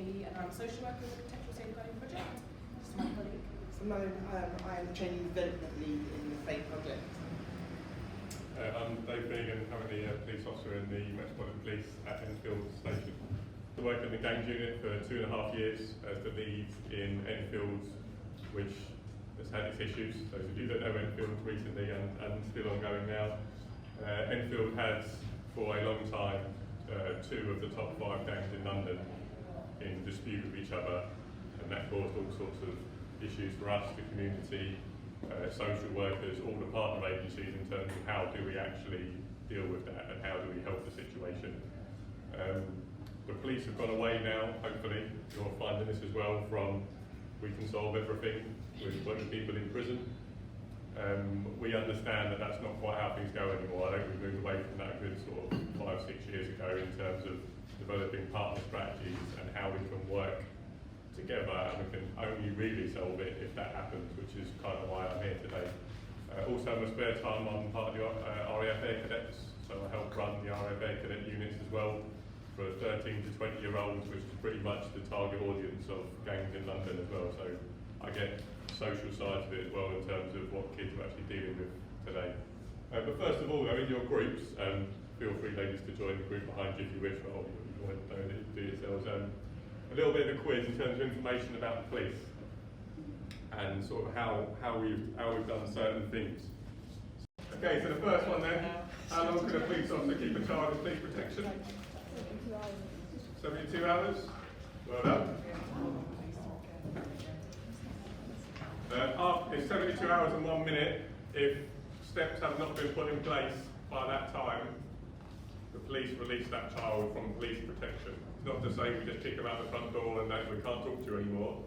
Kayleigh, and I'm a social worker with the Contextual Safeguarding Project. This is my colleague. Simone, I am the training development lead in the SAFE project. I'm David Finnegan, currently a police officer in the Metropolitan Police at Enfield Station. I worked in the gangs unit for 2.5 years as the lead in Enfield, which has had its issues. Those of you that know Enfield recently and still ongoing now. Enfield had, for a long time, 2 of the top 5 gangs in London in dispute with each other, and that caused all sorts of issues for us, the community, social workers, all the partner agencies in terms of how do we actually deal with that and how do we help the situation. The police have gone away now, hopefully. You're finding this as well from we can solve everything with putting people in prison. We understand that that's not quite how things go anymore. I think we moved away from that a good sort of 5-6 years ago in terms of developing partner strategies and how we can work together, and we can only really solve it if that happens, which is kind of why I'm here today. Also in my spare time I'm part of the RAF Air Cadets, so I help run the RAF Air Cadet units as well for 13 to 20 year olds, which is pretty much the target audience of gangs in London as well, so I get social sides of it as well in terms of what kids are actually dealing with today. But first of all though, in your groups, feel free ladies to join the group behind you if you wish, or you want to know that you do yourselves. A little bit of a quiz in terms of information about the police and sort of how we've done certain things. Okay, so the first one then, how long can a police officer keep a child in police protection? 72 hours. Well done. It's 72 hours and 1 minute if steps have not been put in place by that time. The police release that child from police protection. It's not to say we just kick them out the front door and we can't talk to you anymore.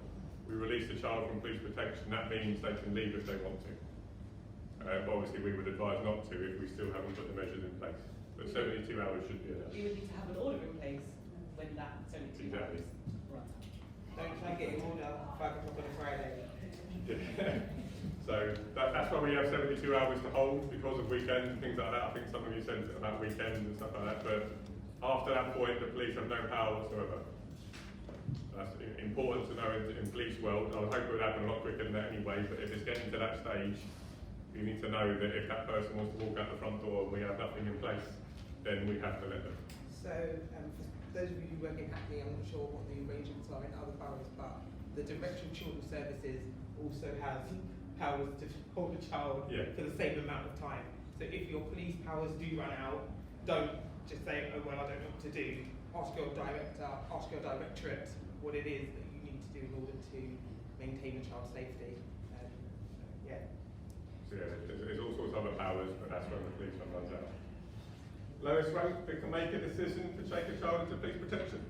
We release the child from police protection. That means they can leave if they want to. But obviously we would advise not to if we still haven't put the measures in place. But 72 hours should be enough. You would need to have an order in place when that 72 Exactly. hours runs. Don't try and get an order 5 o'clock on a Friday. So that's why we have 72 hours to hold because of weekends and things like that. I think some of you said about weekends and stuff like that, but after that point the police have no power whatsoever. That's important to know in police world. I would hope it would happen a lot quicker than that anyway, but if it's getting to that stage, you need to know that if that person wants to walk out the front door and we have nothing in place, then we have to let them. So, for those of you who work in Hackney, I'm not sure what the arrangements are in other boroughs, but the Director of Children's Services also has powers to hold a child for the same amount of time. So if your police powers do run out, don't just say, oh well, I don't know what to do. Ask your director, ask your directorate what it is that you need to do in order to maintain the child's safety. So yeah, there's all sorts of other powers, but that's when the police one runs out. Lowest rank that can make a decision to take a child into police protection.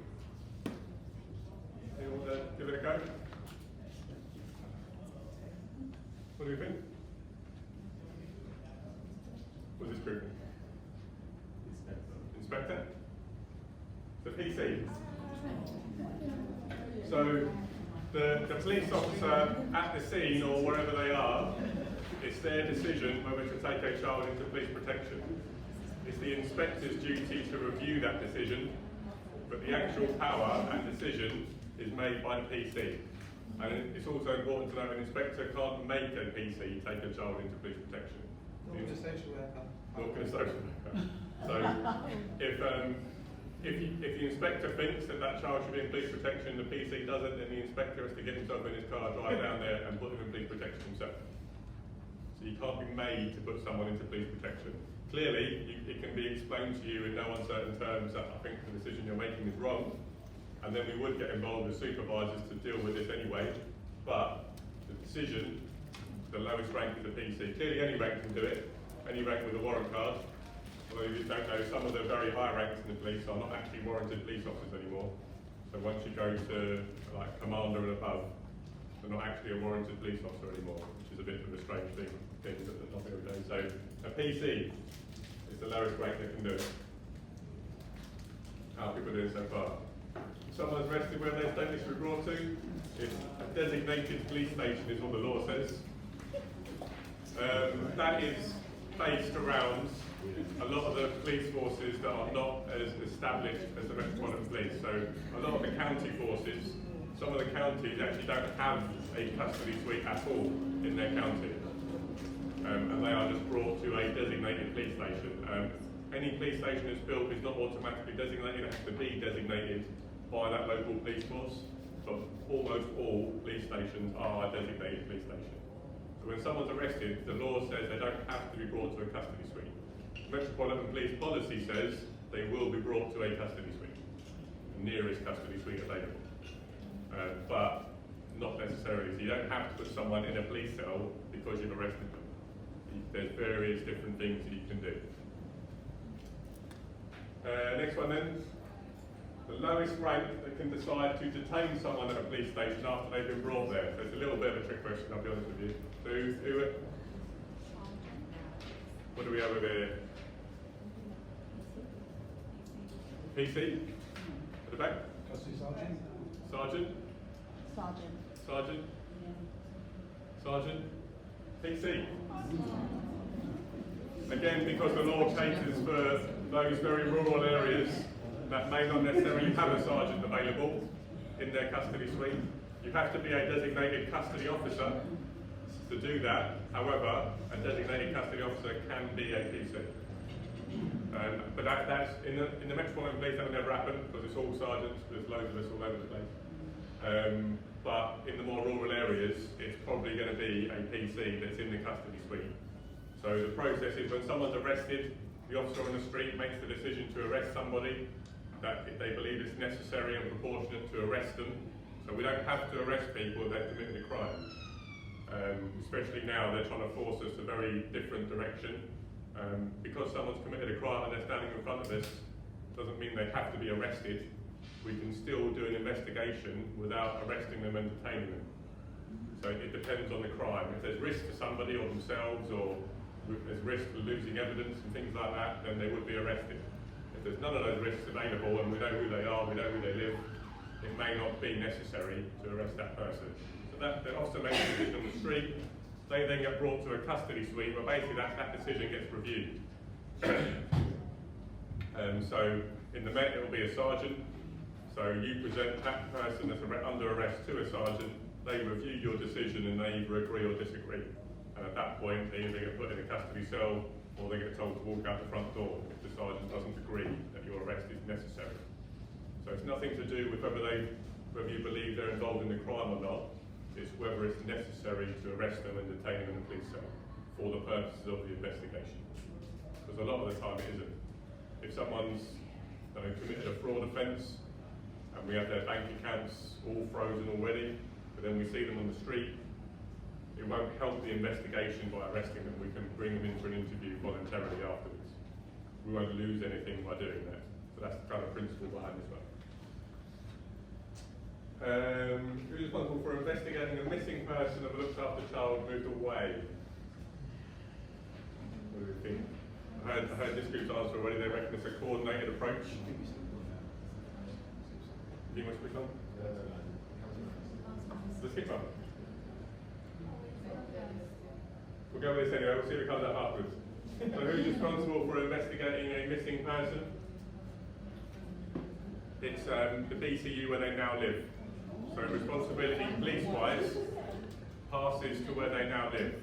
Anyone want to give it a go? What do you think? What's this group? Inspector? The PC. So the police officer at the scene or wherever they are, it's their decision whether to take a child into police protection. It's the inspector's duty to review that decision, but the actual power and decision is made by the PC. And it's also important to know an inspector can't make a PC take a child into police protection. Not with a social worker. Not with a social worker. So if the inspector thinks that that child should be in police protection, the PC doesn't, then the inspector has to get himself in his car, drive down there and put him in police protection himself. So you can't be made to put someone into police protection. Clearly, it can be explained to you in no uncertain terms that I think the decision you're making is wrong, and then we would get involved as supervisors to deal with this anyway, but the decision, the lowest rank is a PC. Clearly any rank can do it, any rank with a warrant card. Although if you don't know, some of the very high ranks in the police are not actually warranted police officers anymore. So once you go to like commander and above, they're not actually a warranted police officer anymore, which is a bit of a strange thing that not every day. So a PC is the lowest rank that can do it. How are people doing so far? Someone's arrested where their status was brought to. It's a designated police station is what the law says. That is based around a lot of the police forces that are not as established as the Metropolitan Police. So a lot of the county forces, some of the counties actually don't have a custody suite at all in their county. And they are just brought to a designated police station. Any police station that's built is not automatically designated, it has to be designated by that local police force. But almost all police stations are a designated police station. So when someone's arrested, the law says they don't have to be brought to a custody suite. Metropolitan Police policy says they will be brought to a custody suite, the nearest custody suite available. But not necessarily. So you don't have to put someone in a police cell because you've arrested them. There's various different things that you can do. Next one then. The lowest rank that can decide to detain someone at a police station after they've been brought there. So it's a little bit of a trick question, I'll be honest with you. So what do we have over here? PC? At the back? Sergeant. Sergeant? Sergeant. Sergeant? Sergeant? PC? Again, because the law caters for those very rural areas that may not necessarily have a sergeant available in their custody suite, you have to be a designated custody officer to do that. However, a designated custody officer can be a PC. But that's in the Metropolitan Police, that will never happen because it's all sergeants. There's loads of us all over the place. But in the more rural areas, it's probably going to be a PC that's in the custody suite. So the process is when someone's arrested, the officer on the street makes the decision to arrest somebody that if they believe it's necessary and proportionate to arrest them. So we don't have to arrest people if they've committed a crime. Especially now, they're trying to force us a very different direction. Because someone's committed a crime and they're standing in front of us, doesn't mean they have to be arrested. We can still do an investigation without arresting them and detaining them. So it depends on the crime. If there's risk to somebody or themselves, or there's risk to losing evidence and things like that, then they would be arrested. If there's none of those risks available and we know who they are, we know who they live, it may not be necessary to arrest that person. So that the officer makes a decision on the street. They then get brought to a custody suite where basically that decision gets reviewed. So in the Met it will be a sergeant. So you present that person that's under arrest to a sergeant, they review your decision and they either agree or disagree. And at that point they either get put in a custody cell or they get told to walk out the front door if the sergeant doesn't agree that your arrest is necessary. So it's nothing to do with whether you believe they're involved in the crime or not. It's whether it's necessary to arrest them and detain them in a police cell for the purposes of the investigation. Because a lot of the time it isn't. If someone's committed a fraud offence and we have their bank accounts all frozen already, but then we see them on the street, it won't help the investigation by arresting them. We can bring them in for an interview voluntarily afterwards. We won't lose anything by doing that. So that's the kind of principle behind this one. Who's responsible for investigating a missing person of a looked after child moved away? What do you think? I heard this group's answer already. They reckon it's a coordinated approach. Do you want to speak on? Let's keep on. We'll go with this anyway. We'll see if it comes out afterwards. So who's responsible for investigating a missing person? It's the BCU where they now live. So responsibility, police-wise, passes to where they now live.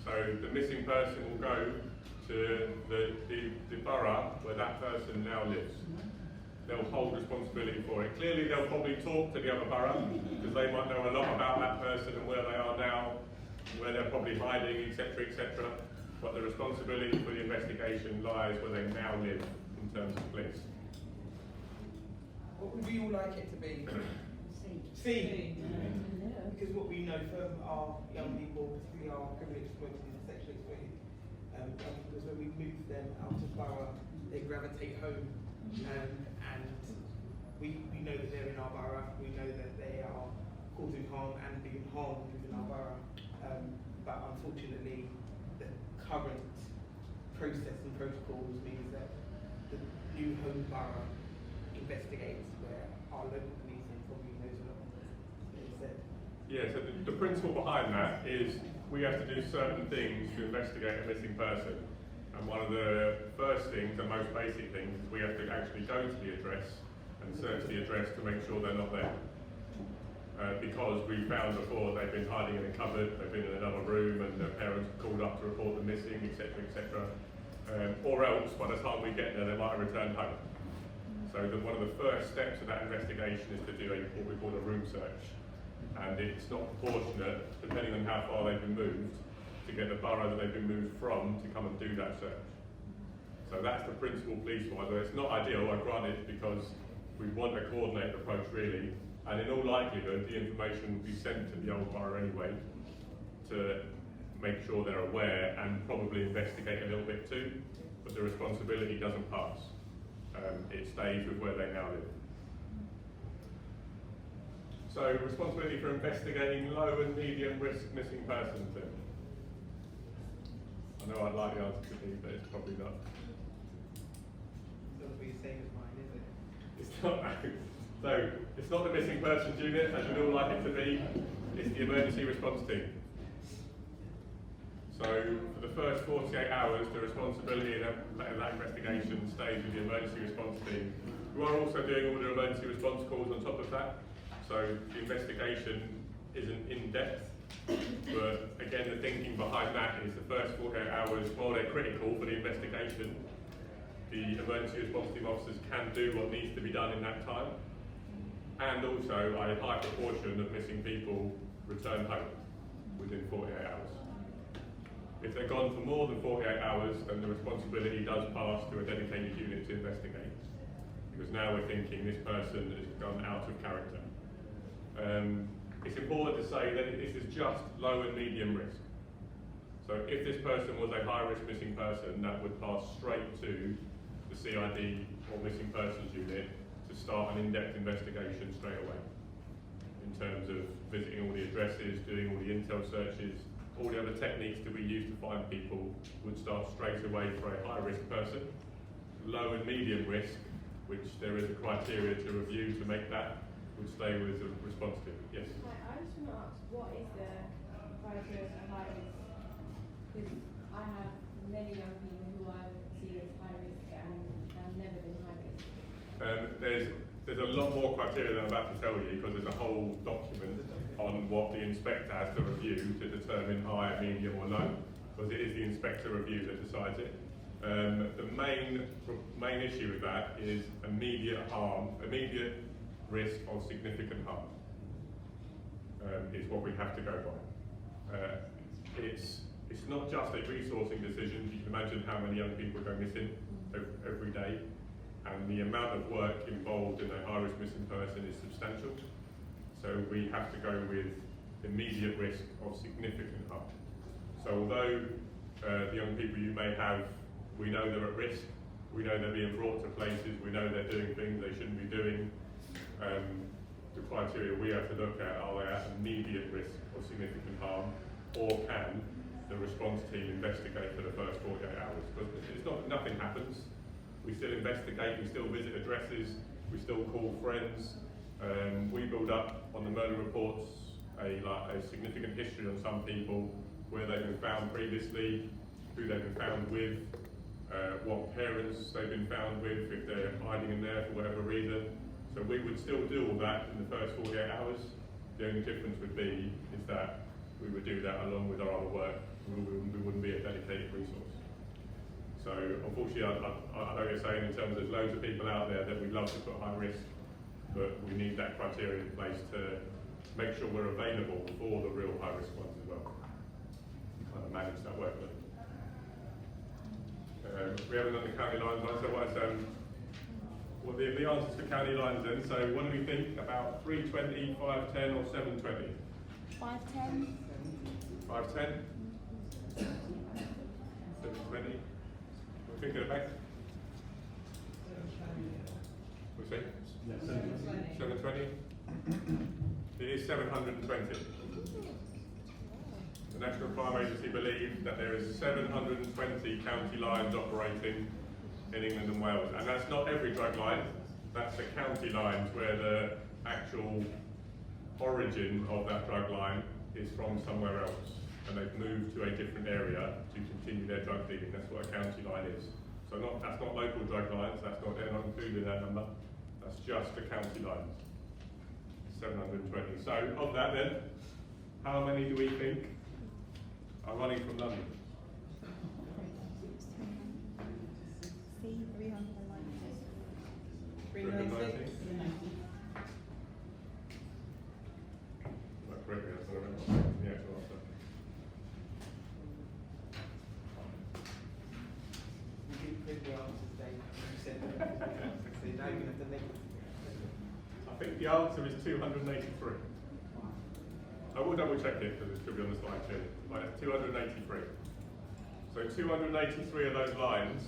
So the missing person will go to the borough where that person now lives. They'll hold responsibility for it. Clearly they'll probably talk to the other borough because they might know a lot about that person and where they are now, where they're probably hiding, etc., etc. But the responsibility for the investigation lies where they now live in terms of police. What would you all like it to be? C. Because what we know from our young people, particularly our criminally exploited and sexually exploited young people, is when we move them out of borough, they gravitate home. And we know that they're in our borough, we know that they are causing harm and being harmed within our borough. But unfortunately, the current process and protocols means that the new home borough investigates where our local policing probably knows a lot more than is said. Yeah, so the principle behind that is we have to do certain things to investigate a missing person. And one of the first things, the most basic things, is we have to actually go to the address and search the address to make sure they're not there. Because we found before they've been hiding in a cupboard, they've been in another room, and their parents called up to report them missing, etc., etc. Or else, by the time we get there, they might have returned home. So one of the first steps of that investigation is to do what we call a room search. And it's not proportionate, depending on how far they've been moved, to get the borough that they've been moved from to come and do that search. So that's the principal police wise. It's not ideal, I grant it, because we want a coordinated approach really, and in all likelihood the information will be sent to the old borough anyway to make sure they're aware and probably investigate a little bit too, but the responsibility doesn't pass. It stays with where they now live. So responsibility for investigating low and medium risk missing persons then. I know I'd like the answer to be, but it's probably not. So it'll be the same as mine, is it? It's not. So it's not the missing persons unit, as you'd all like it to be. It's the emergency response team. So for the first 48 hours, the responsibility of that investigation stays with the emergency response team, who are also doing all the emergency response calls on top of that. So the investigation isn't in depth, but again, the thinking behind that is the first 48 hours, while they're critical for the investigation, the emergency response team officers can do what needs to be done in that time. And also, a high proportion of missing people return home within 48 hours. If they're gone for more than 48 hours, then the responsibility does pass to a dedicated unit to investigate. Because now we're thinking this person has gone out of character. It's important to say that this is just low and medium risk. So if this person was a high risk missing person, that would pass straight to the CID or missing persons unit to start an in-depth investigation straight away. In terms of visiting all the addresses, doing all the intel searches, all the other techniques that we use to find people would start straight away for a high risk person. Low and medium risk, which there is a criteria to review to make that, would stay with the response team. Yes? Hi, I just want to ask, what is the criteria for high risk? Because I have many young people who I see as high risk and have never been high risk. There's a lot more criteria than I'm about to tell you, because there's a whole document on what the inspector has to review to determine high, medium or low, because it is the inspector review that decides it. The main issue with that is immediate risk of significant harm is what we have to go by. It's not just a resourcing decision. You can imagine how many young people go missing every day, and the amount of work involved in a high-risk missing person is substantial. So we have to go with immediate risk of significant harm. So although the young people you may have, we know they're at risk, we know they're being brought to places, we know they're doing things they shouldn't be doing, the criteria we have to look at, are they at immediate risk of significant harm, or can the response team investigate for the first 48 hours? Because it's not, nothing happens. We still investigate, we still visit addresses, we still call friends. We build up on the murder reports a significant history on some people, where they've been found previously, who they've been found with, what parents they've been found with, if they're hiding in there for whatever reason. So we would still do all that in the first 48 hours. The only difference would be is that we would do that along with our other work. We wouldn't be a dedicated resource. So unfortunately, I know you're saying in terms of there's loads of people out there that we'd love to put high risk, but we need that criteria in place to make sure we're available for the real high risk ones as well. Kind of manage that workload. We haven't done the county lines on, so what the answers for county lines then. So what do we think about 320, 510 or 720? 510. 510? 720? We're thinking of back? We'll see. 720? It is 720. The National Crime Agency believes that there is 720 county lines operating in England and Wales, and that's not every drug line, that's the county lines where the actual origin of that drug line is from somewhere else. and they've moved to a different area to continue their drug dealing. That's what a county line is. So that's not local drug lines, they're not included in that number. That's just the county lines. 720. So of that then, how many do we think are running from London? C 396. 396. Right, correct me, that's not the actual answer. You did print the answers, Dave. You said that. So now you're going to have to make it. I think the answer is 283. I will double check it because it should be on the slide too. Right, it's 283. So 283 of those lines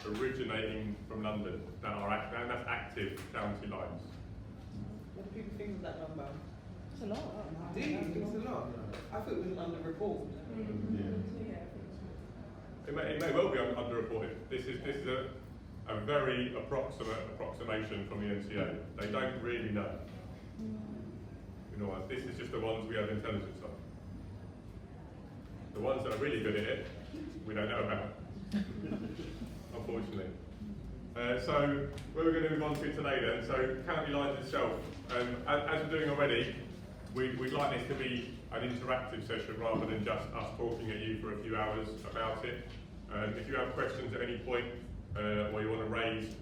originating from London that are and that's active county lines. What do people think of that number? It's a lot. Do you think it's a lot? I thought it was under report. It may well be underreported. This is a very approximation from the NCA. They don't really know. You know what? This is just the ones we have intelligence on. The ones that are really good at it, we don't know about, unfortunately. So where we're going to move on to today then, so county lines itself. As we're doing already, we'd like this to be an interactive session rather than just us talking at you for a few hours about it. If you have questions at any point, or you want to raise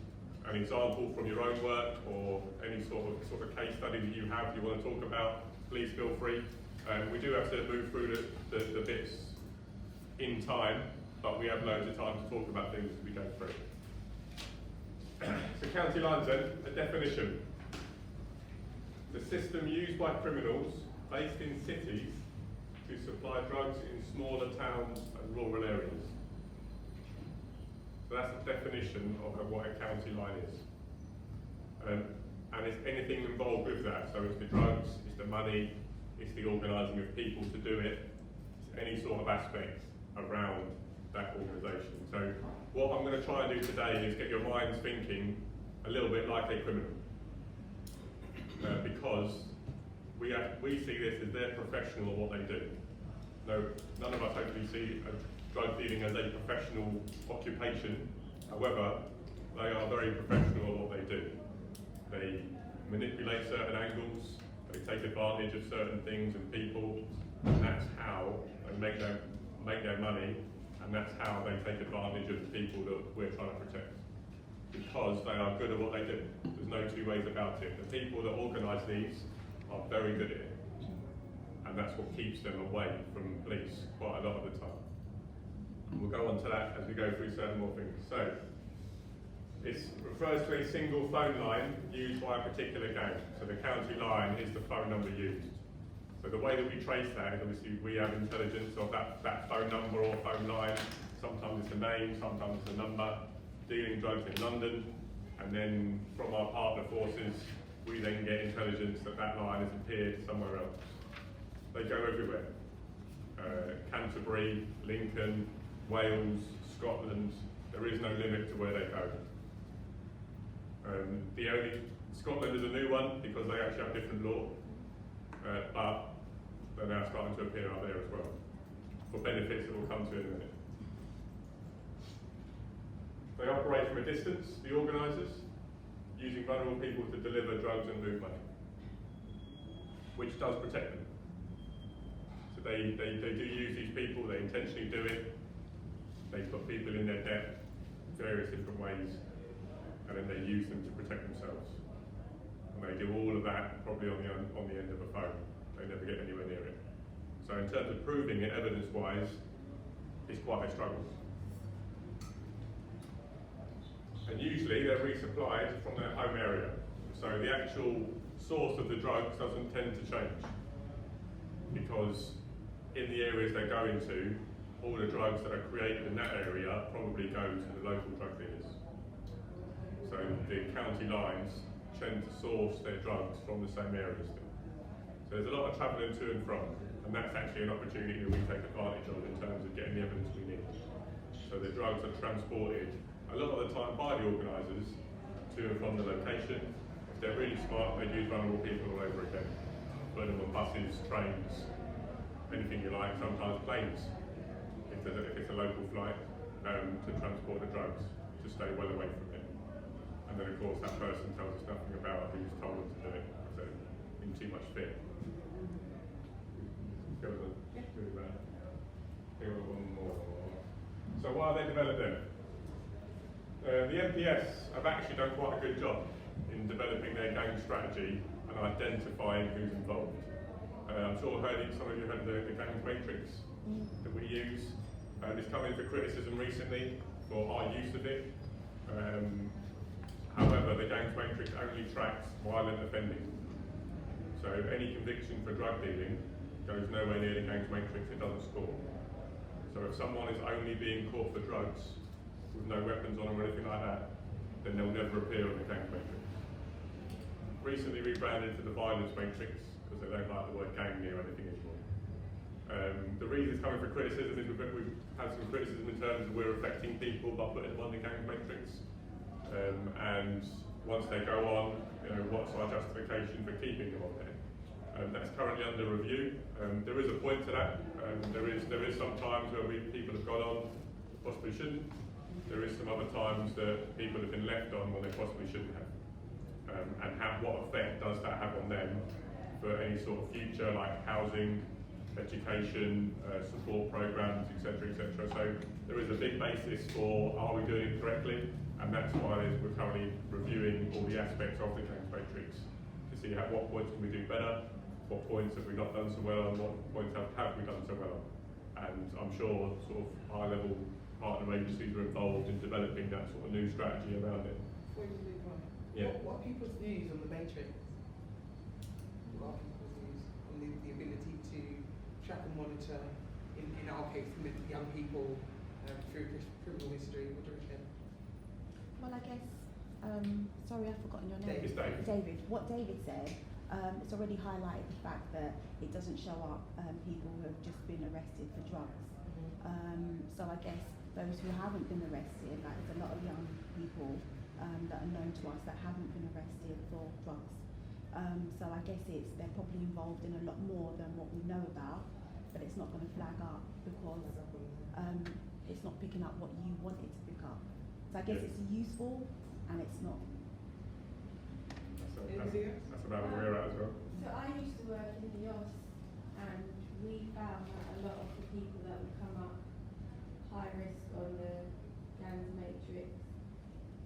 an example from your own work or any sort of case study that you have you want to talk about, please feel free. We do have to move through the bits in time, but we have loads of time to talk about things as we go through. So county lines then, a definition. The system used by criminals based in cities to supply drugs in smaller towns and rural areas. So that's the definition of what a county line is. And it's anything involved with that. So it's the drugs, it's the money, it's the organising of people to do it, it's any sort of aspect around that organisation. So what I'm going to try and do today is get your minds thinking a little bit like a criminal. Because we see this as their professional of what they do. No, none of us hopefully see drug dealing as a professional occupation. However, they are very professional at what they do. They manipulate certain angles, they take advantage of certain things and people, and that's how they make their money, and that's how they take advantage of the people that we're trying to protect. Because they are good at what they do. There's no two ways about it. The people that organise these are very good at it. And that's what keeps them away from police quite a lot of the time. And we'll go on to that as we go through certain more things. So, it refers to a single phone line used by a particular gang. So the county line is the phone number used. So the way that we trace that is obviously we have intelligence of that phone number or phone line. Sometimes it's a name, sometimes it's a number. Dealing drugs in London, and then from our partner forces, we then get intelligence that line has appeared somewhere else. They go everywhere. Canterbury, Lincoln, Wales, Scotland, there is no limit to where they go. Scotland is a new one because they actually have different law, but they're now starting to appear out there as well, for benefits that we'll come to in a minute. They operate from a distance, the organisers, using vulnerable people to deliver drugs and move money, which does protect them. So they do use these people, they intentionally do it, they put people in their debt various different ways, and then they use them to protect themselves. And they do all of that probably on the end of a phone. They never get anywhere near it. So in terms of proving it evidence-wise, it's quite a struggle. And usually they're resupplied from their home area. So the actual source of the drugs doesn't tend to change. Because in the areas they go into, all the drugs that are created in that area probably go to the local drug dealers. So the county lines tend to source their drugs from the same areas still. So there's a lot of travelling to and from, and that's actually an opportunity that we take advantage of in terms of getting the evidence we need. So the drugs are transported a lot of the time by the organisers to and from the location. If they're really smart, they use vulnerable people all over again. Put them on buses, trains, anything you like, sometimes planes, if it's a local flight, to transport the drugs, to stay well away from it. And then of course that person tells us nothing about who's told them to do it, so in too much fear. Go on, really bad. Here we one more. So why are they developed then? The MPS have actually done quite a good job in developing their gang strategy and identifying who's involved. I'm sure some of you heard the gangs matrix that we use. It's come in for criticism recently for our use of it. However, the gangs matrix only tracks violent offending. So any conviction for drug dealing goes nowhere near the gangs matrix, it doesn't score. So if someone is only being caught for drugs with no weapons on them or anything like that, then they'll never appear on the gangs matrix. Recently rebranded to the violence matrix because they don't like the word gang near anything anymore. The reason it's coming for criticism is we've had some criticism in terms of we're affecting people by putting them on the gang matrix. And once they go on, what's our justification for keeping them on there? That's currently under review. There is a point to that. There is some times where people have gone on possibly shouldn't. There is some other times that people have been left on when they possibly shouldn't have. And what effect does that have on them for any sort of future, like housing, education, support programs, etc., etc. So there is a big basis for are we doing it correctly, and that's why we're currently reviewing all the aspects of the gangs matrix to see at what points can we do better, what points have we not done so well, and what points have we done so well on. And I'm sure sort of high-level partner agencies are involved in developing that sort of new strategy around it. Yeah. What are people's views on the matrix? What are people's views on the ability to track and monitor, in our case, young people through criminal history? What do you reckon? Well, I guess, sorry, I've forgotten your name. It's David. David. What David said, it's already highlighted the fact that it doesn't show up people who have just been arrested for drugs. So I guess those who haven't been arrested, like there's a lot of young people that are known to us that haven't been arrested for drugs. So I guess they're probably involved in a lot more than what we know about, but it's not going to flag up because it's not picking up what you want it to pick up. So I guess it's useful and it's not. That's about where we're at as well. So I used to work in the OS and we found that a lot of the people that would come up high risk on the gangs matrix,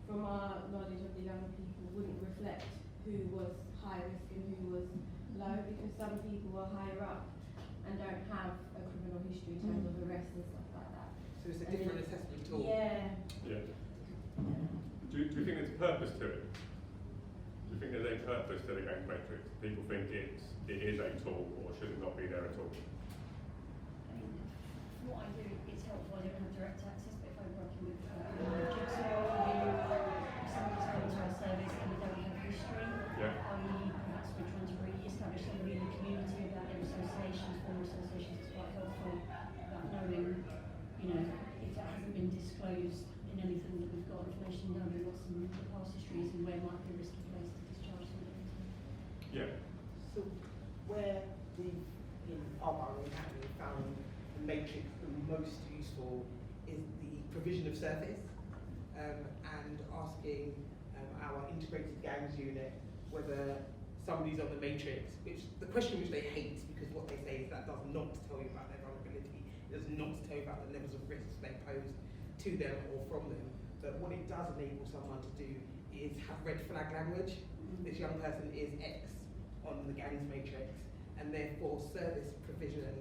from our knowledge of the young people, wouldn't reflect who was high risk and who was low, because some people are higher up and don't have a criminal history in terms of arrests and stuff like that. So it's a different assessment tool. Yeah. Yeah. Do you think there's a purpose to it? Do you think there's a purpose to the gangs matrix? People think it is a tool, or should it not be there at all? I mean, from what I do, it's helpful. I don't have direct access, but if I'm working with jigsaw, somebody's coming to our service and we don't have history, perhaps we're trying to re-establish somebody in the community about their associations, former associations, is quite helpful. About knowing, if that hasn't been disclosed in anything that we've got information, knowing what some of the past histories and where might be a risky place to discharge somebody. Yeah. So where in our borough in Hackney found the matrix the most useful is the provision of service and asking our integrated gangs unit whether somebody's on the matrix, which the question which they hate, because what they say is that does not tell you about their vulnerability, it does not tell you about the levels of risks they pose to them or from them. But what it does enable someone to do is have red flag language. This young person is X on the gangs matrix, and therefore service provision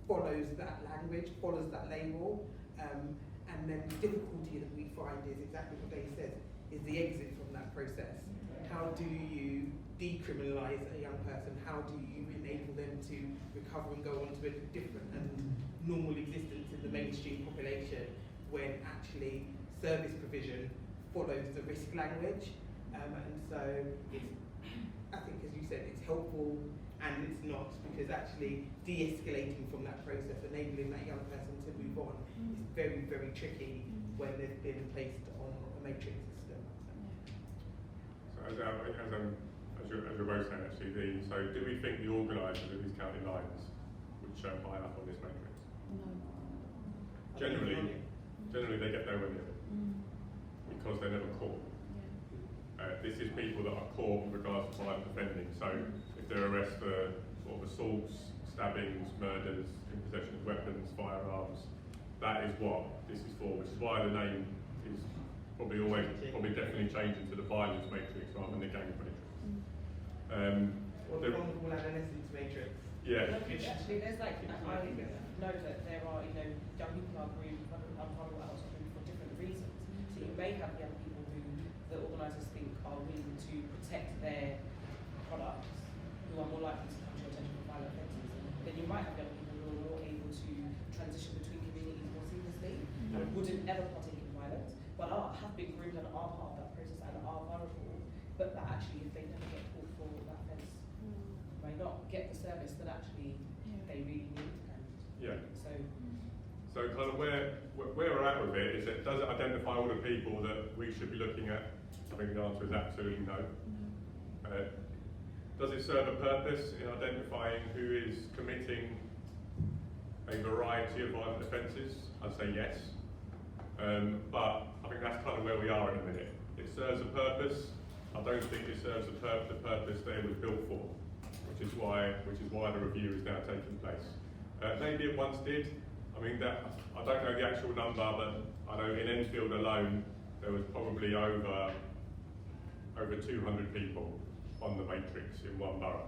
follows that language, follows that label, and then the difficulty that we find is exactly what Dave says, is the exit from that process. How do you decriminalise a young person? How do you enable them to recover and go on to a different and normal existence in the mainstream population when actually service provision follows the risk language? And so it's, I think as you said, it's helpful and it's not, because actually de-escalating from that process, enabling that young person to move on is very, very tricky when they've been placed on a matrix system. So as you're both saying actually, so do we think the organisers of these county lines would show high up on this matrix. No. Generally they get nowhere near it because they're never caught. This is people that are caught with regards to violent offending. So if they're arrested for sort of assaults, stabbings, murders, in possession of weapons, firearms, that is what this is for, which is why the name is probably definitely changing to the violence matrix rather than the gang matrix. Or the vulnerable adolescents matrix. Yeah. Actually, there's like, I know that there are, you know, young people are grouped, vulnerable adults are grouped for different reasons. So you may have young people who the organisers think are willing to protect their products, who are more likely to come to your attention for violent offences. Then you might have young people who are more able to transition between communities more seamlessly and wouldn't ever partake in violence, but have been groomed and are part of that process and are vulnerable, but that actually if they never get caught for that offence, may not get the service that actually they really need. Yeah. So kind of where we're at with it is that does it identify all the people that we should be looking at? I think the answer is absolutely no. Does it serve a purpose in identifying who is committing a variety of violent offences? I'd say yes. But I think that's kind of where we are in a minute. It serves a purpose. I don't think it serves the purpose that it was built for, which is why the review is now taking place. Maybe it once did. I mean, I don't know the actual number, but I know in Enfield alone there was probably over 200 people on the matrix in one borough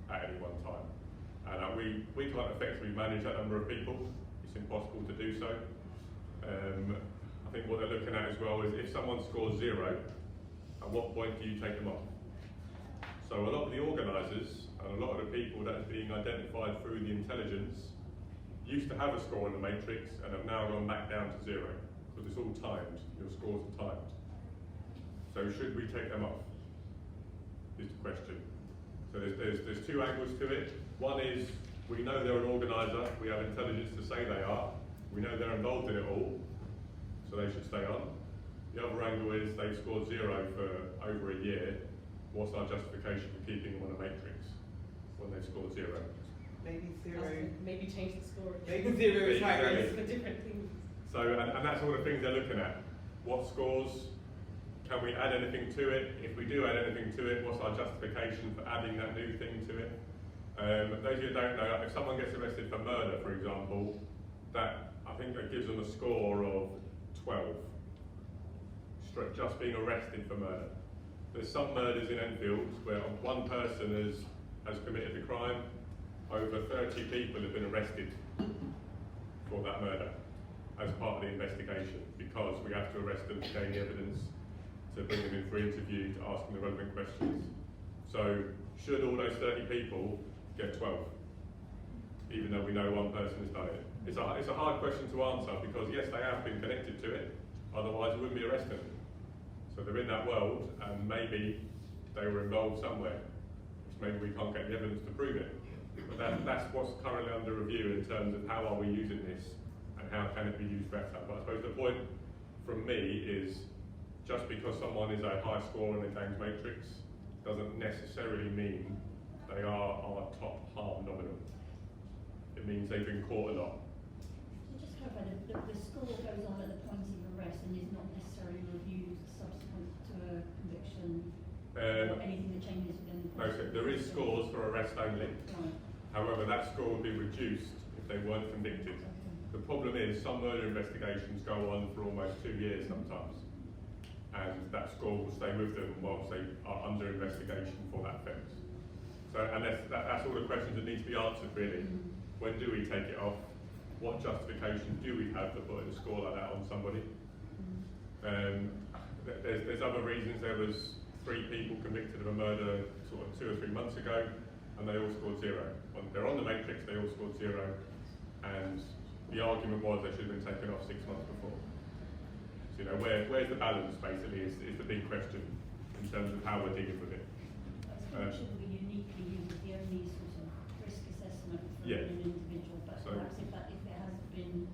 at any one time. And we can't effectively manage that number of people. It's impossible to do so. I think what they're looking at as well is if someone scores 0, at what point do you take them off? So a lot of the organisers and a lot of the people that are being identified through the intelligence used to have a score in the matrix and have now gone back down to 0 because it's all timed. Your scores are timed. So should we take them off? Is the question. So there's two angles to it. One is we know they're an organiser. We have intelligence to say they are. We know they're involved in it all, so they should stay on. The other angle is they've scored 0 for over a year. What's our justification for keeping them on a matrix when they've scored 0? Maybe 0. maybe change the score. Maybe 0 is high Exactly. risk. For different things. So, and that's all the things they're looking at. What scores? Can we add anything to it? If we do add anything to it, what's our justification for adding that new thing to it? Those of you who don't know, if someone gets arrested for murder, for example, I think that gives them a score of 12. Just being arrested for murder. There's some murders in Enfield where one person has committed the crime, over 30 people have been arrested for that murder as part of the investigation because we have to arrest them to gain the evidence, to bring them in for interview, to ask them the relevant questions. So should all those 30 people get 12, even though we know one person has done it? It's a hard question to answer because yes, they have been connected to it, otherwise we wouldn't be arresting them. So they're in that world and maybe they were involved somewhere, which maybe we can't get the evidence to prove it. But that's what's currently under review in terms of how are we using this and how can it be used better. But I suppose the point from me is just because someone is a high score in the gangs matrix doesn't necessarily mean they are our top harm nominal. It means they've been caught a lot. So just clarify, the score goes on at the point of arrest and is not necessarily reviewed subsequent to a conviction or anything that changes within the process? No, so there is scores for arrest only. Right. However, that score would be reduced if they weren't convicted. Okay. The problem is some murder investigations go on for almost 2 years sometimes, and that score will stay with them whilst they are under investigation for that offence. So, and that's all the questions that need to be answered really. When do we take it off? What justification do we have for putting a score like that on somebody? There's other reasons. There was 3 people convicted of a murder sort of 2 or 3 months ago, and they all scored 0. When they're on the matrix, they all scored 0, and the argument was they should have been taken off 6 months before. So, you know, where's the balance basically is the big question in terms of how we're dealing with it. Should we uniquely use the only sort of risk assessment for Yeah. an individual, but So- perhaps if it has been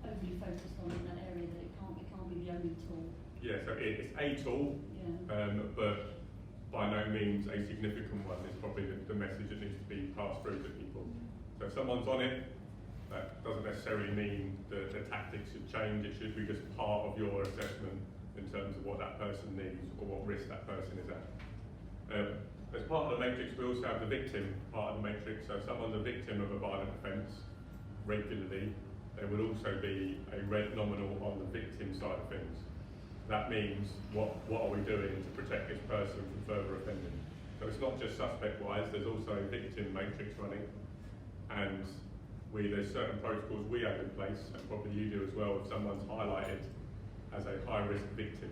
overly focused on in that area, that it can't be the only tool. Yeah, so it's a tool, Yeah. but by no means a significant one. It's probably the message that needs to be passed through to people. So if someone's on it, that doesn't necessarily mean that the tactics should change. It should be just part of your assessment in terms of what that person needs or what risk that person is at. As part of the matrix, we also have the victim part of the matrix. So if someone's a victim of a violent offence regularly, there will also be a red nominal on the victim side of things. That means what are we doing to protect this person from further offending? So it's not just suspect-wise, there's also a victim matrix running, and there's certain protocols we have in place, and probably you do as well, if someone's highlighted as a high-risk victim,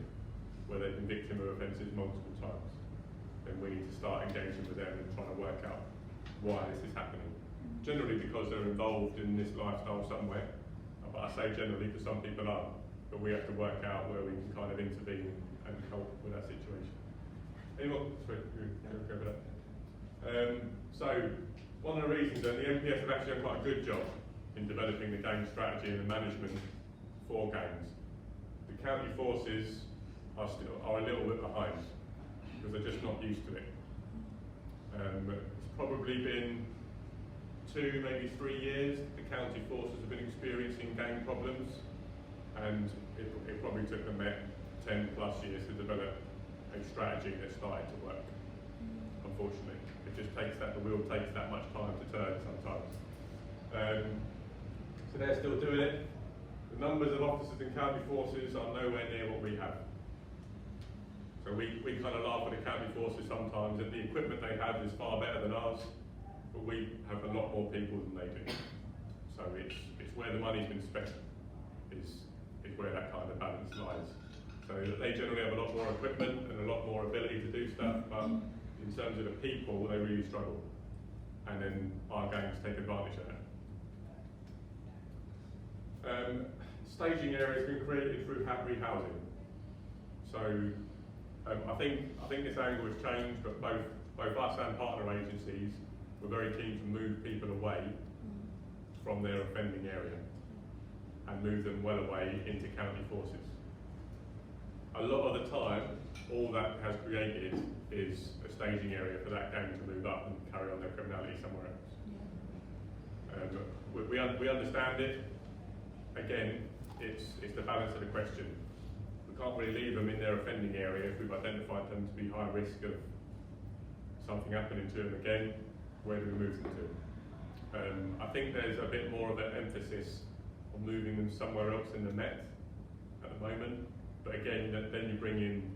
where they've been victim of offences multiple times, then we need to start engaging with them and trying to work out why this is happening. Generally because they're involved in this lifestyle somewhere, but I say generally because some people are, but we have to work out where we can kind of intervene and help with that situation. Anyone? Sorry, go for that. So, one of the reasons that the MPS have actually done quite a good job in developing the gang strategy and the management for gangs. The county forces are a little bit behind because they're just not used to it. It's probably been 2, maybe 3 years the county forces have been experiencing gang problems, and it probably took them 10 plus years to develop a strategy that started to work, unfortunately. It just takes the wheel takes that much time to turn sometimes. So they're still doing it. The numbers of officers in county forces are nowhere near what we have. So we kind of laugh at the county forces sometimes that the equipment they have is far better than ours, but we have a lot more people than they do. So it's where the money's been spent is where that kind of balance lies. So they generally have a lot more equipment and a lot more ability to do stuff, but in terms of the people, they really struggle. And then our gangs take advantage of that. Staging area has been created through rehousing. So I think this angle has changed, but both us and partner agencies were very keen to move people away from their offending area and move them well away into county forces. A lot of the time, all that has created is a staging area for that gang to move up and carry on their criminality somewhere else. We understand it. Again, it's the balance of the question. We can't really leave them in their offending area if we've identified them to be high risk of something happening to them again. Where do we move them to? I think there's a bit more of an emphasis on moving them somewhere else in the Met at the moment. But again, then you bring in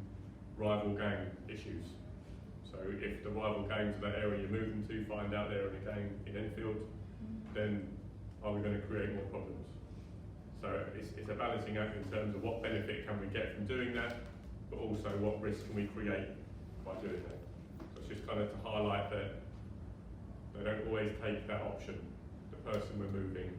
rival gang issues. So if the rival gangs of that area you move them to find out they're in a gang in Enfield, then are we going to create more problems? So it's a balancing act in terms of what benefit can we get from doing that, but also what risk can we create by doing that. So it's just kind of to highlight that they don't always take that option, the person we're moving.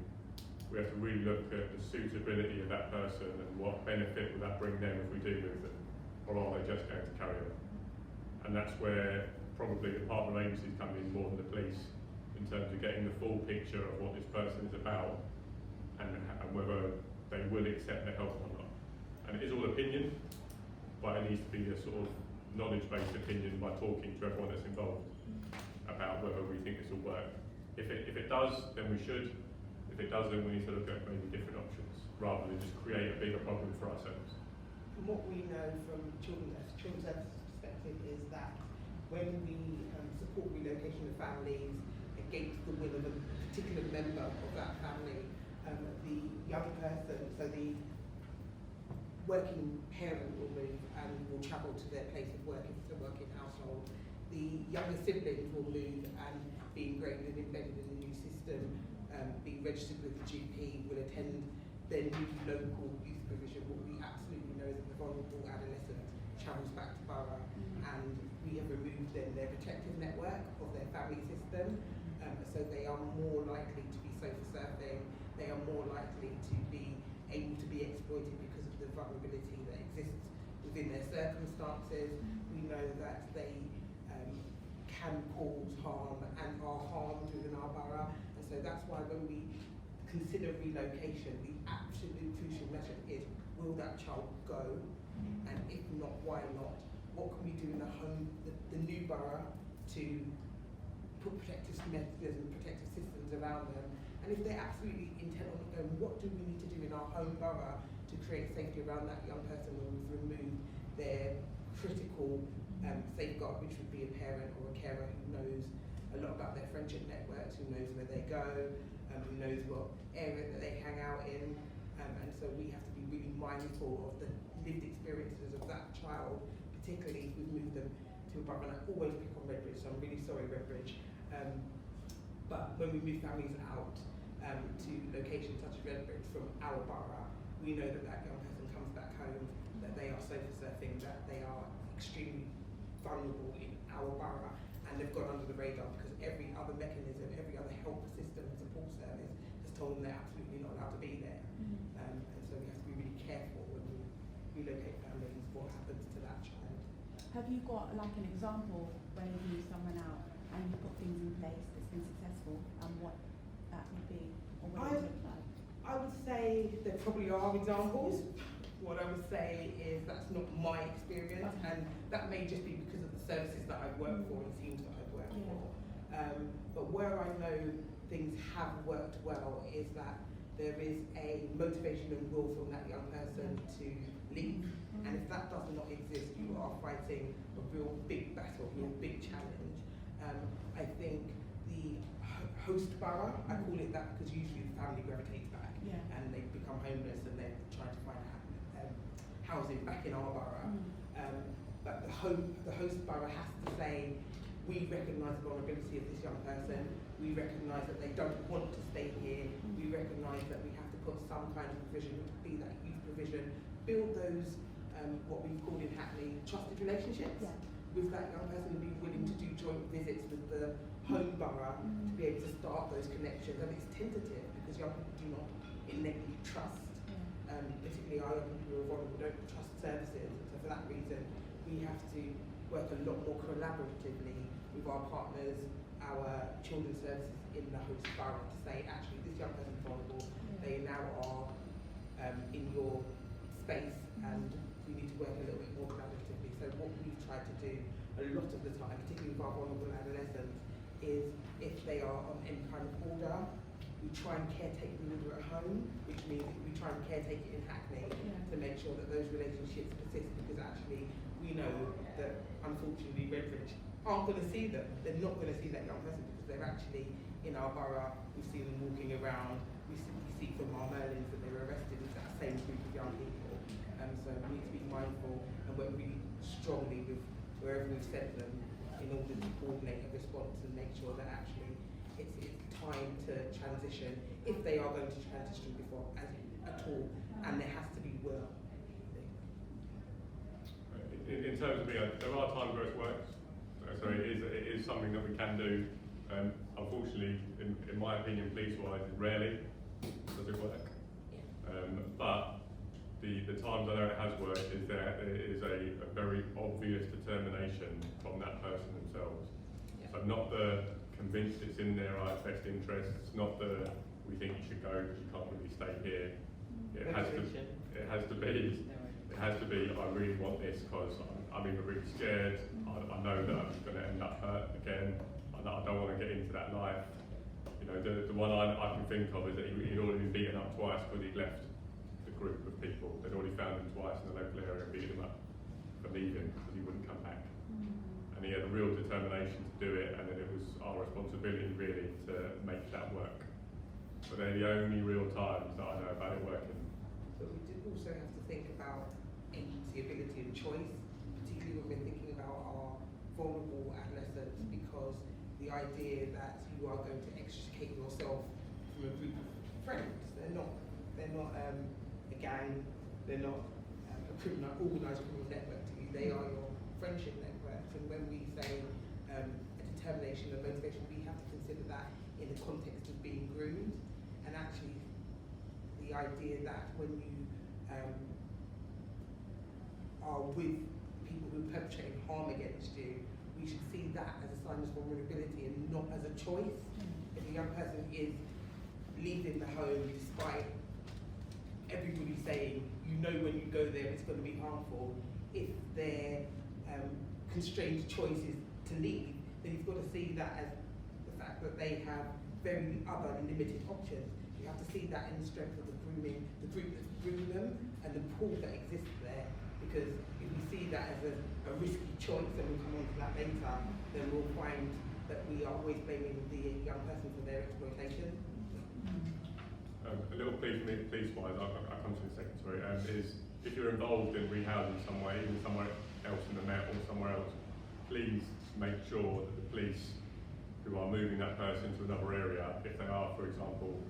We have to really look at the suitability of that person and what benefit will that bring them if we do move them, or are they just going to carry on? And that's where probably the partner agencies come in more than the police in terms of getting the full picture of what this person is about and whether they will accept their help or not. And it is all opinion, but it needs to be a sort of knowledge-based opinion by talking to everyone that's involved about whether we think this will work. If it does, then we should. If it doesn't, we need to look at maybe different options rather than just create a bigger problem for ourselves. From what we know from children's services perspective is that when we support relocation of families against the will of a particular member of that family, the young person, so the working parent will move and will travel to their place of work if it's a working household. The younger siblings will move and be ingrained and embedded in the new system, be registered with the GP, will attend their new local youth provision. What we absolutely know is that the vulnerable adolescent travels back to borough, and we have removed them their protective network of their family system, so they are more likely to be sofa surfing, they are more likely to be able to be exploited because of the vulnerability that exists within their circumstances. We know that they can cause harm and are harmed within our borough, and so that's why when we consider relocation, the absolute crucial measure is, will that child go? And if not, why not? What can we do in the new borough to put protective methods and protective systems around them. And if they're absolutely intent on going, what do we need to do in our home borough to create safety around that young person when we've removed their critical safeguard, which would be a parent or a carer who knows a lot about their friendship networks, who knows where they go, who knows what area that they hang out in. And so we have to be really mindful of the lived experiences of that child, particularly if we move them to a borough. And I always pick on Redbridge, so I'm really sorry, Redbridge. But when we move families out to locations such as Redbridge from our borough, we know that that young person comes back home, that they are sofa surfing, that they are extremely vulnerable in our borough, and they've gone under the radar because every other mechanism, every other help system and support service has told them they're absolutely not allowed to be there. And so we have to be really careful when we relocate families what happens to that child. Have you got like an example where you've moved someone out and you've got things in place that's been successful, and what that would be, or what it would look like? I would say there probably are examples. What I would say is that's not my experience, and that may just be because of the services that I've worked for and teams that I've worked for. But where I know things have worked well is that there is a motivation and will from that young person to leave. And if that does not exist, you are fighting a real big battle, a real big challenge. I think the host borough, I call it that because usually the family gravitates back and they become homeless and they're trying to find housing back in our borough. But the host borough has to say, we recognise the vulnerability of this young person, we recognise that they don't want to stay here, we recognise that we have to put some kind of provision, be that youth provision, build those, what we've called in Hackney, trusted relationships with that young person, and be willing to do joint visits with the home borough to be able to start those connections. And it's tentative because young people do not innately trust, particularly our young people who are vulnerable, don't trust services. So for that reason, we have to work a lot more collaboratively with our partners, our children's services in the host borough to say, actually, this young person is vulnerable, they now are in your space, and we need to work a little bit more collaboratively. So what we've tried to do a lot of the time, particularly with our vulnerable adolescents, is if they are on any kind of order, we try and caretake the order at home, which means we try and caretake it in Hackney to make sure that those relationships persist, because actually we know that unfortunately Redbridge aren't going to see them. They're not going to see that young person because they're actually in our borough. We've seen them walking around. We see from our Merlins that they were arrested with that same group of young people. So we need to be mindful and work really strongly with wherever we've sent them in order to coordinate a response and make sure that actually it's time to transition, if they are going to transition before at all, and there has to be will. In terms of me, there are times where it works, so it is something that we can do. Unfortunately, in my opinion, police-wise, rarely does it work. But the times I know it has worked is there is a very obvious determination from that person themselves. So not the convinced it's in their best interests, not the we think you should go because you can't really stay here. It has to be I really want this because I'm either really scared, I know that I'm going to end up hurt again, I don't want to get into that life. You know, the one I can think of is that he'd already been beaten up twice because he'd left the group of people. They'd already found him twice in the local area and beaten him up for leaving because he wouldn't come back. And he had a real determination to do it, and then it was our responsibility really to make that work. But they're the only real times that I know about it working. But we do also have to think about agency, ability and choice, particularly when we're thinking about our vulnerable adolescents, because the idea that you are going to extricate yourself from a group of friends, they're not a gang, they're not a organised criminal network to you, they are your friendship networks. And when we say a determination and motivation, we have to consider that in the context of being groomed, and actually the idea that when you are with people who perpetrate harm against you, we should see that as a sign of vulnerability and not as a choice. If a young person is leaving the home despite everybody saying, you know when you go there it's going to be harmful, if their constrained choice is to leave, then you've got to see that as fact that they have very other limited options. You have to see that in the strength of the group that's grooming them, and the pool that exists there. Because if we see that as a risky choice, and we'll come on to that later, then we'll find that we are always blaming the young person for their exploitation. A little plea from me, police-wise, I'll come to in a second, sorry, is if you're involved in rehousing some way, even somewhere else in the Met or somewhere else, please make sure that the police who are moving that person to another area, if they are, for example,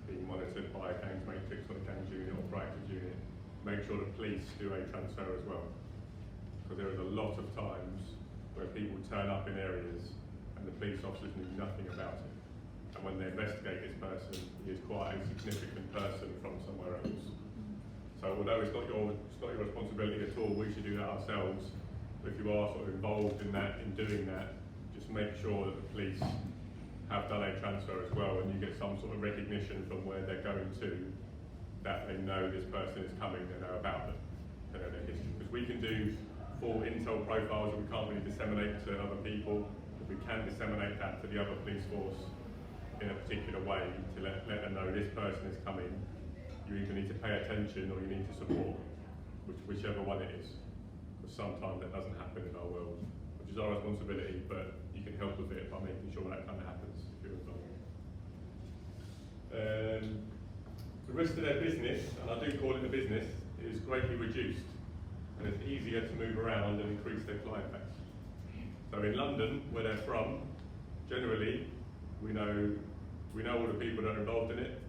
being monitored by a gangs matrix or a gangs unit or proactive unit, make sure the police do a transfer as well. Because there is a lot of times where people turn up in areas and the police officers knew nothing about it. And when they investigate this person, he is quite a significant person from somewhere else. So although it's not your responsibility at all, we should do that ourselves. But if you are sort of involved in that, in doing that, just make sure that the police have done a transfer as well, and you get some sort of recognition from where they're going to, that they know this person is coming, they know about them, they know their history. Because we can do full intel profiles that we can't really disseminate to other people, but we can disseminate that to the other police force in a particular way to let them know this person is coming. You either need to pay attention or you need to support, whichever one it is. Because sometimes that doesn't happen in our world, which is our responsibility, but you can help with it by making sure that kind of happens if you're involved. The risk to their business, and I do call it a business, is greatly reduced, and it's easier to move around and increase their client base. So in London, where they're from, generally, we know all the people that are involved in it,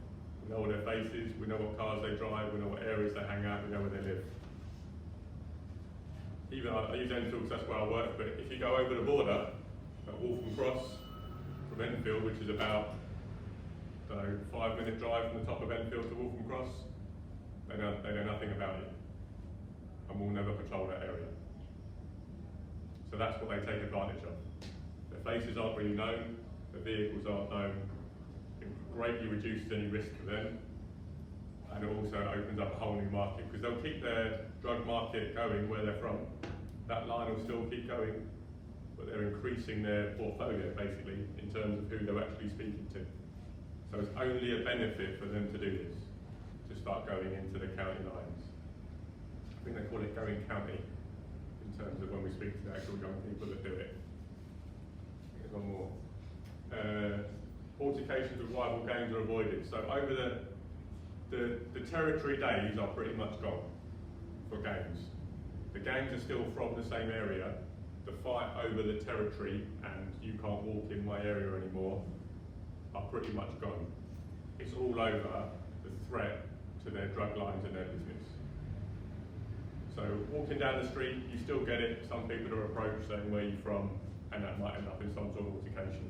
we know all their faces, we know what cars they drive, we know what areas they hang out, we know where they live. Even I use Enfield because that's where I work, but if you go over the border at Waltham Cross from Enfield, which is about 5-minute drive from the top of Enfield to Waltham Cross, they know nothing about it, and will never patrol that area. So that's what they take advantage of. Their faces aren't really known, the vehicles aren't known. It greatly reduces any risk for them, and it also opens up a whole new market, because they'll keep their drug market going where they're from. That line will still keep going, but they're increasing their portfolio basically in terms of who they're actually speaking to. So it's only a benefit for them to do this, to start going into the county lines. I think they call it going county in terms of when we speak to the actual young people that do it. There's one more. Altercations with rival gangs are avoided. So over the territory days are pretty much gone for gangs. The gangs are still from the same area. The fight over the territory and you can't walk in my area anymore are pretty much gone. It's all over the threat to their drug lines and their business. So walking down the street, you still get it. Some people are approached saying where you're from, and that might end up in some sort of altercation.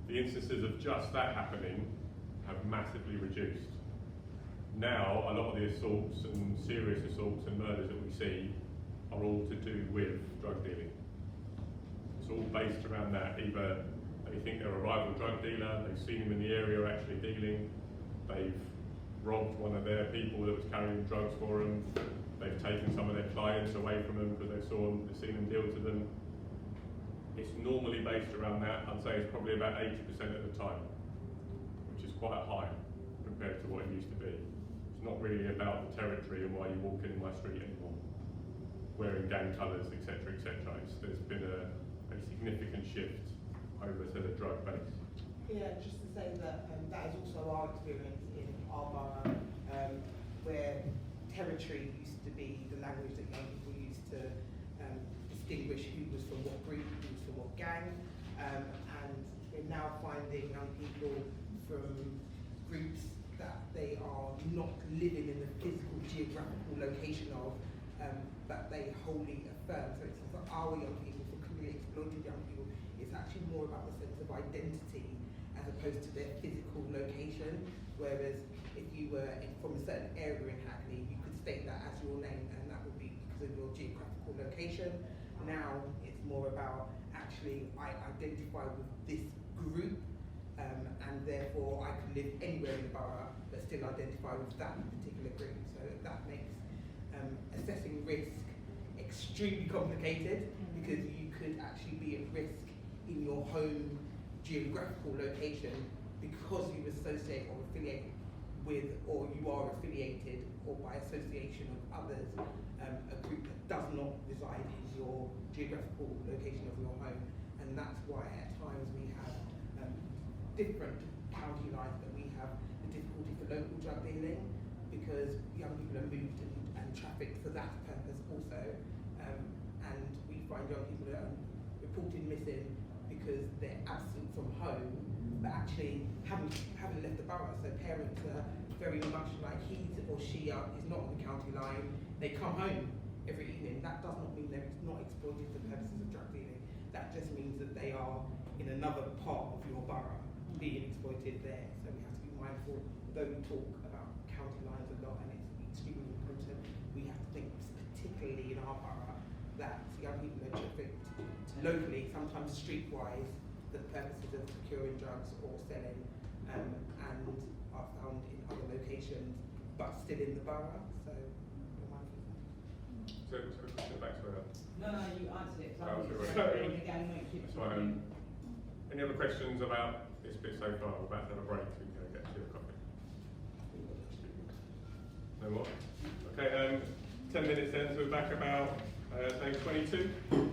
The instances of just that happening have massively reduced. Now, a lot of the assaults and serious assaults and murders that we see are all to do with drug dealing. It's all based around that. Either they think they're a rival drug dealer, they've seen him in the area actually dealing, they've robbed one of their people that was carrying drugs for them, they've taken some of their clients away from them because they've seen them deal to them. It's normally based around that. I'd say it's probably about 80% of the time, which is quite high compared to what it used to be. It's not really about the territory and why you walk in my street anymore, wearing gang colours, etc., etc. There's been a significant shift over to the drug base. Yeah, just to say that that is also our experience in our borough, where territory used to be the language that young people used to distinguish who was from what group, who was from what gang, and we're now finding young people from groups that they are not living in the physical geographical location of, but they wholly affirm. So it's for our young people, for community exploited young people, it's actually more about the sense of identity as opposed to their physical location. Whereas if you were from a certain area in Hackney, you could state that as your name, and that would be because of your geographical location. Now it's more about actually I identify with this group, and therefore I can live anywhere in the borough but still identify with that particular group. So that makes assessing risk extremely complicated, because you could actually be at risk in your home geographical location because you associate or affiliate with, or you are affiliated, or by association of others, a group that does not reside in your geographical location of your home. And that's why at times we have different county lines, but we have the difficulty for local drug dealing because young people are moved and trafficked for that purpose also. And we find young people that are reported missing because they're absent from home, but actually haven't left the borough. So parents are very much like he or she is not on the county line. They come home every evening. That does not mean they're not exploited for purposes of drug dealing. That just means that they are in another part of your borough being exploited there. So we have to be mindful, although we talk about county lines a lot and it's extremely important, we have to think particularly in our borough that young people are trafficked locally, sometimes streetwise, for the purposes of procuring drugs or selling, and are found in other locations, but still in the borough. So, we're mindful of that. So question back to her. No, you answered it. Oh, Sorry. sorry. Again, make it. That's fine. Any other questions about this bit so far? We're about to have a break. We can get to a coffee. No more? Okay, 10 minutes then, so we're back about, say, 22.